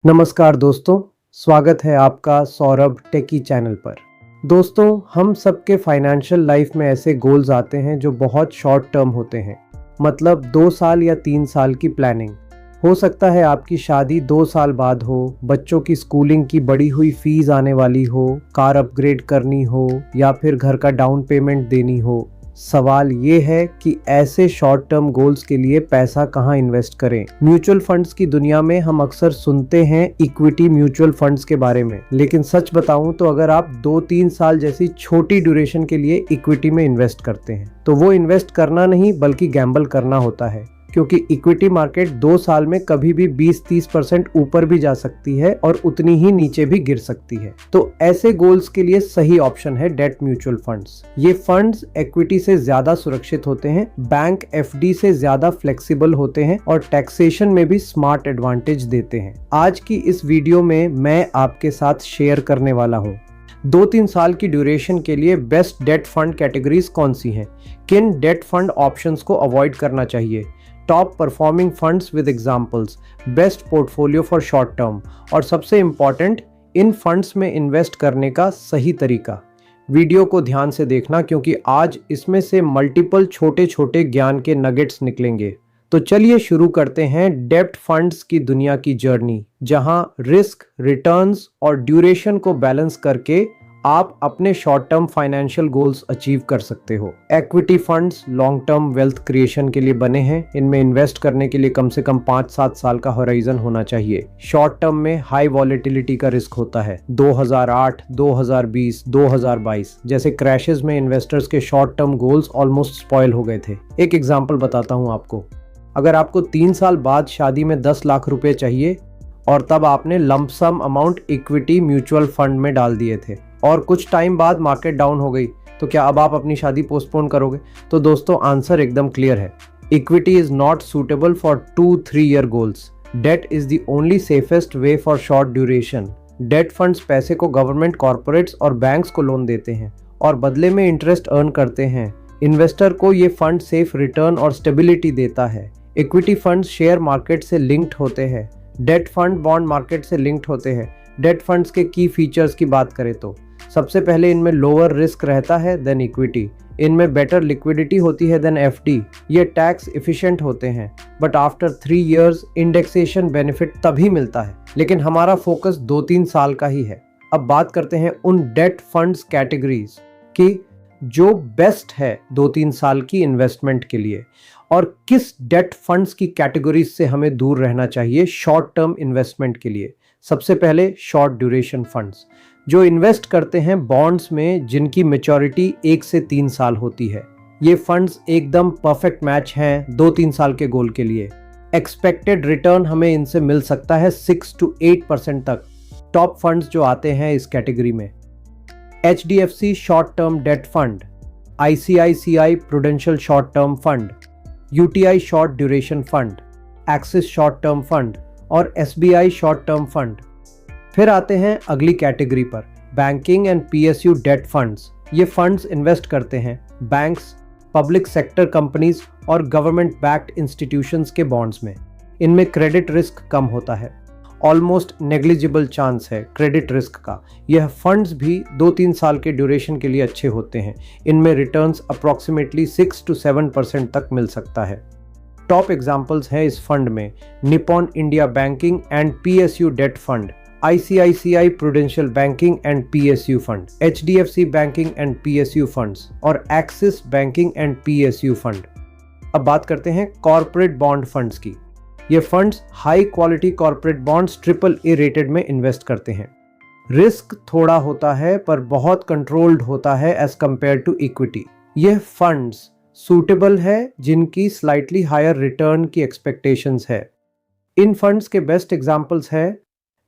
नमस्कार दोस्तों, स्वागत है आपका सौरभ टेकी चैनल पर। दोस्तों, हम सबके फाइनेंशियल लाइफ में ऐसे गोल्स आते हैं जो बहुत शॉर्ट टर्म होते हैं, मतलब 2 साल या 3 साल की प्लानिंग। हो सकता है आपकी शादी 2 साल बाद हो, बच्चों की स्कूलिंग की बढ़ी हुई फीस आने वाली हो, कार अपग्रेड करनी हो या फिर घर का डाउन पेमेंट देनी हो। सवाल ये है कि ऐसे शॉर्ट टर्म गोल्स के लिए पैसा कहाँ इन्वेस्ट करें। म्यूचुअल फंड्स की दुनिया में हम अक्सर सुनते हैं इक्विटी म्यूचुअल फंड्स के बारे में, लेकिन सच बताऊं तो अगर आप 2-3 साल जैसी छोटी ड्यूरेशन के लिए इक्विटी में इन्वेस्ट करते हैं तो वो इन्वेस्ट करना नहीं बल्कि गैम्बल करना होता है, क्योंकि इक्विटी मार्केट 2 साल में कभी भी 20-30% ऊपर भी जा सकती है और उतनी ही नीचे भी गिर सकती है। तो ऐसे गोल्स के लिए सही ऑप्शन है डेट म्यूचुअल फंड्स। ये फंड्स इक्विटी से ज्यादा सुरक्षित होते हैं, बैंक एफडी से ज्यादा फ्लेक्सिबल होते हैं और टैक्सेशन में भी स्मार्ट एडवांटेज देते हैं। आज की इस वीडियो में मैं आपके साथ शेयर करने वाला हूँ 2-3 साल की ड्यूरेशन के लिए बेस्ट डेट फंड कैटेगरीज कौन सी हैं, किन डेट फंड ऑप्शंस को अवॉइड करना चाहिए, top performing funds with examples, best portfolio for short term और सबसे इम्पॉर्टेंट इन फंड्स में इन्वेस्ट करने का सही तरीका। वीडियो को ध्यान से देखना क्योंकि आज इसमें से मल्टीपल छोटे छोटे ज्ञान के नगेट्स निकलेंगे। तो चलिए शुरू करते हैं डेब्ट फंड्स की दुनिया की जर्नी, जहां रिस्क, रिटर्न्स और ड्यूरेशन को बैलेंस करके आप अपने short term financial goals achieve कर सकते हो। Equity funds long term wealth creation के लिए बने हैं। इनमें इन्वेस्ट करने के लिए कम से कम 5-7 साल का होराइजन होना चाहिए। शॉर्ट टर्म में हाई वॉलेटिलिटी का रिस्क होता है। 2008, 2020, 2022 जैसे क्रैशेस में इन्वेस्टर्स के short term goals almost spoil हो गए थे। एक एग्जाम्पल बताता हूँ आपको। अगर आपको 3 साल बाद शादी में 10 लाख रुपए चाहिए और तब आपने lump sum amount equity mutual fund में डाल दिए थे और कुछ टाइम बाद मार्केट डाउन हो गई, तो क्या अब आप अपनी शादी पोस्टपोन करोगे? तो दोस्तों, आंसर एकदम क्लियर है। Equity is not suitable for 2-3 year goals. Debt is the only safest way for short duration. Debt funds पैसे को गवर्नमेंट, कॉर्पोरेट्स और बैंक्स को लोन देते हैं और बदले में इंटरेस्ट अर्न करते हैं। इन्वेस्टर को ये फंड सेफ रिटर्न और स्टेबिलिटी देता है। इक्विटी फंड्स शेयर मार्केट से लिंक्ड होते हैं, डेट फंड बॉन्ड मार्केट से लिंक्ड होते हैं। डेट फंड्स के की फीचर्स की बात करें तो सबसे पहले इनमें लोअर रिस्क रहता है देन इक्विटी। इनमें बेटर लिक्विडिटी होती है देन एफडी। ये टैक्स एफिशिएंट होते हैं, but after 3 years indexation benefit तभी मिलता है। लेकिन हमारा फोकस 2-3 साल का ही है। अब बात करते हैं उन डेट फंड्स कैटेगरीज की जो बेस्ट है 2-3 साल की इन्वेस्टमेंट के लिए और किस डेट फंड्स की कैटेगरीज से हमें दूर रहना चाहिए शॉर्ट टर्म इन्वेस्टमेंट के लिए। सबसे पहले शॉर्ट ड्यूरेशन फंड्स जो इन्वेस्ट करते हैं बॉन्ड्स में जिनकी मैच्योरिटी 1 से 3 साल होती है। ये फंड्स एकदम परफेक्ट मैच हैं 2-3 साल के गोल के लिए। एक्सपेक्टेड रिटर्न हमें इनसे मिल सकता है 6 to 8% तक। टॉप फंड्स जो आते हैं इस कैटेगरी में HDFC short term debt fund, ICICI prudential short term fund, UTI short duration fund, axis short term fund और SBI शॉर्ट टर्म फंड। फिर आते हैं अगली कैटेगरी पर, banking and PSU date funds. ये फंड्स इन्वेस्ट करते हैं बैंक्स, पब्लिक सेक्टर कंपनीज और गवर्नमेंट बैक्ड इंस्टीट्यूशंस के बॉन्ड्स में। इनमें क्रेडिट रिस्क कम होता है, ऑलमोस्ट नेग्लिजिबल चांस है क्रेडिट रिस्क का। यह फंड्स भी 2-3 साल के ड्यूरेशन के लिए अच्छे होते हैं। इनमें रिटर्न्स अप्रॉक्सीमेटली 6 to 7% तक मिल सकता है। टॉप एग्जांपल्स हैं इस फंड में Nippon India banking and PSU debt fund, ICICI prudential banking and PSU fund, HDFC banking and PSU funds और Axis banking and PSU fund. अब बात करते हैं कॉर्पोरेट बॉन्ड फंड्स की। ये funds high quality corporate bonds AAA rated में invest करते हैं। रिस्क थोड़ा होता है पर बहुत कंट्रोल्ड होता है एज कंपेयर टू इक्विटी। ये फंड्स सूटेबल है जिनकी स्लाइटली हायर रिटर्न की एक्सपेक्टेशंस है। इन फंड्स के बेस्ट एग्जांपल्स है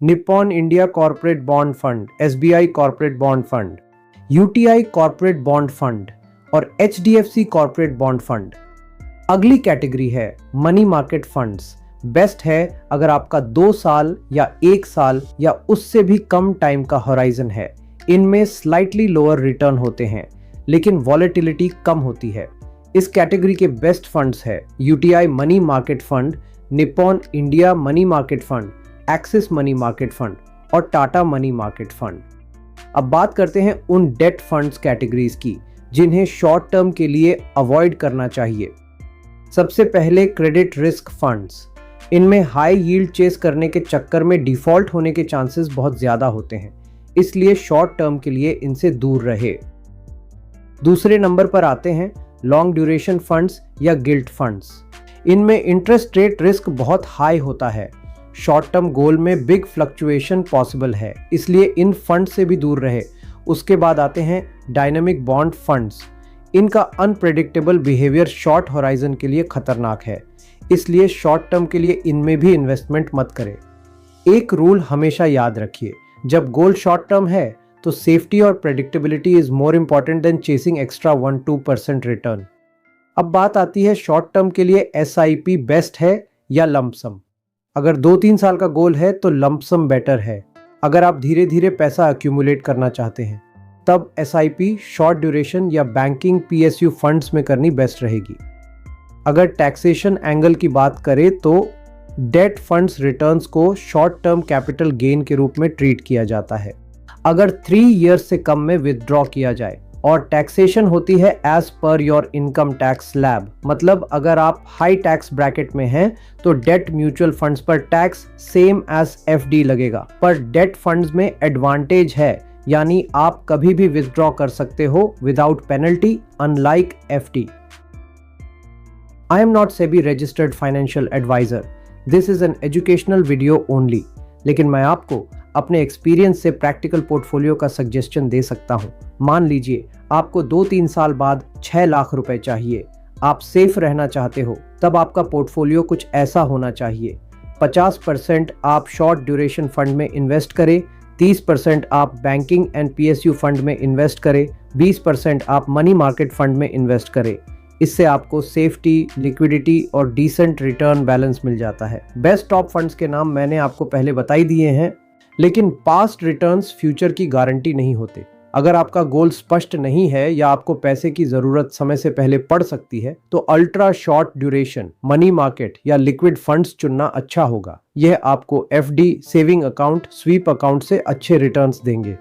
Nippon India corporate bond fund, SBI corporate bond fund, UTI corporate bond fund और HDFC कॉर्पोरेट बॉन्ड फंड। अगली कैटेगरी है मनी मार्केट फंड्स। बेस्ट है अगर आपका 2 साल या 1 साल या उससे भी कम टाइम का होराइजन है। इनमें स्लाइटली लोअर रिटर्न होते हैं लेकिन वॉलेटिलिटी कम होती है। इस कैटेगरी के बेस्ट फंड्स है UTI money market fund, Nippon India money market fund, axis money market fund और टाटा मनी मार्केट फंड। अब बात करते हैं उन डेट फंड्स कैटेगरीज की जिन्हें शॉर्ट टर्म के लिए अवॉइड करना चाहिए। सबसे पहले क्रेडिट रिस्क फंड्स। इनमें हाई यील्ड चेस करने के चक्कर में डिफॉल्ट होने के चांसेस बहुत ज़्यादा होते हैं, इसलिए शॉर्ट टर्म के लिए इनसे दूर रहे। दूसरे नंबर पर आते हैं लॉन्ग ड्यूरेशन फंड्स या गिल्ट फंड्स। इनमें इंटरेस्ट रेट रिस्क बहुत हाई होता है। शॉर्ट टर्म गोल में बिग फ्लक्चुएशन पॉसिबल है, इसलिए इन फंड से भी दूर रहे। उसके बाद आते हैं डायनामिक बॉन्ड फंड्स। इनका अनप्रेडिक्टेबल बिहेवियर शॉर्ट होराइजन के लिए खतरनाक है, इसलिए शॉर्ट टर्म के लिए इनमें भी इन्वेस्टमेंट मत करें। एक रूल हमेशा याद रखिए, जब गोल शॉर्ट टर्म है तो सेफ्टी और predictability is more important than chasing extra 1-2% return. अब बात आती है शॉर्ट टर्म के लिए SIP बेस्ट है या लंपसम। अगर 2-3 साल का गोल है तो लंपसम बेटर है। अगर आप धीरे धीरे पैसा एक्यूमुलेट करना चाहते हैं तब SIP शॉर्ट ड्यूरेशन या बैंकिंग PSU फंड्स में करनी बेस्ट रहेगी। अगर टैक्सेशन एंगल की बात करें तो डेट फंड्स रिटर्न्स को शॉर्ट टर्म कैपिटल गेन के रूप में ट्रीट किया जाता है अगर 3 इयर्स से कम में विथड्रॉ किया जाए, और टैक्सेशन होती है as per your income tax slab. मतलब अगर आप हाई टैक्स ब्रैकेट में हैं तो डेट म्यूचुअल फंड्स पर टैक्स सेम एज FD लगेगा, पर डेट फंड्स में एडवांटेज है, यानी आप कभी भी विथड्रॉ कर सकते हो without penalty, unlike FD। I am not SEBI registered financial advisor. This is an educational video only. लेकिन मैं आपको अपने एक्सपीरियंस से प्रैक्टिकल पोर्टफोलियो का सजेशन दे सकता हूँ। मान लीजिए आपको 2-3 साल बाद 6 लाख रुपए चाहिए, आप सेफ रहना चाहते हो, तब आपका पोर्टफोलियो कुछ ऐसा होना चाहिए। 50% आप शॉर्ट ड्यूरेशन फंड में इन्वेस्ट करें, 30% आप बैंकिंग एंड PSU फंड में इन्वेस्ट करें, 20% आप मनी मार्केट फंड में इन्वेस्ट करें। इससे आपको सेफ्टी, लिक्विडिटी और डिसेंट रिटर्न बैलेंस मिल जाता है। बेस्ट टॉप फंड्स के नाम मैंने आपको पहले बता ही दिए हैं, लेकिन पास्ट रिटर्न्स फ्यूचर की गारंटी नहीं होते। अगर आपका गोल स्पष्ट नहीं है या आपको पैसे की ज़रूरत समय से पहले पड़ सकती है तो ultra short duration, money market या लिक्विड फंड्स चुनना अच्छा होगा। यह आपको FD, saving account, sweep account से अच्छे रिटर्न्स देंगे।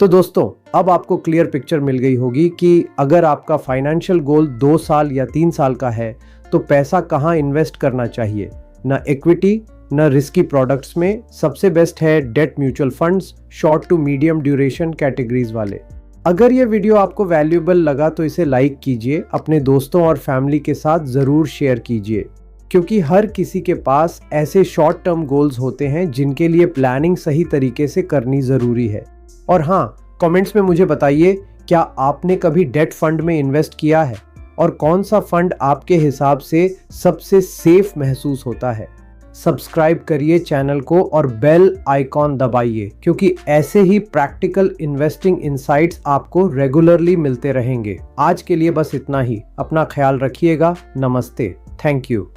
तो दोस्तों, अब आपको क्लियर पिक्चर मिल गई होगी कि अगर आपका फाइनेंशियल गोल 2 साल या 3 साल का है तो पैसा कहाँ इन्वेस्ट करना चाहिए। न इक्विटी न रिस्की प्रोडक्ट्स में सबसे बेस्ट है debt mutual funds, short to medium duration categories वाले। अगर ये वीडियो आपको वैल्यूएबल लगा तो इसे लाइक कीजिए, अपने दोस्तों और फैमिली के साथ ज़रूर शेयर कीजिए, क्योंकि हर किसी के पास ऐसे शॉर्ट टर्म गोल्स होते हैं जिनके लिए प्लानिंग सही तरीके से करनी ज़रूरी है। और हाँ, कमेंट्स में मुझे बताइए, क्या आपने कभी डेट फंड में इन्वेस्ट किया है और कौन सा फंड आपके हिसाब से सबसे सेफ महसूस होता है। सब्सक्राइब करिए चैनल को और बेल आइकॉन दबाइए, क्योंकि ऐसे ही प्रैक्टिकल इन्वेस्टिंग इनसाइट्स आपको रेगुलरली मिलते रहेंगे। आज के लिए बस इतना ही। अपना ख्याल रखिएगा। नमस्ते। Thank you.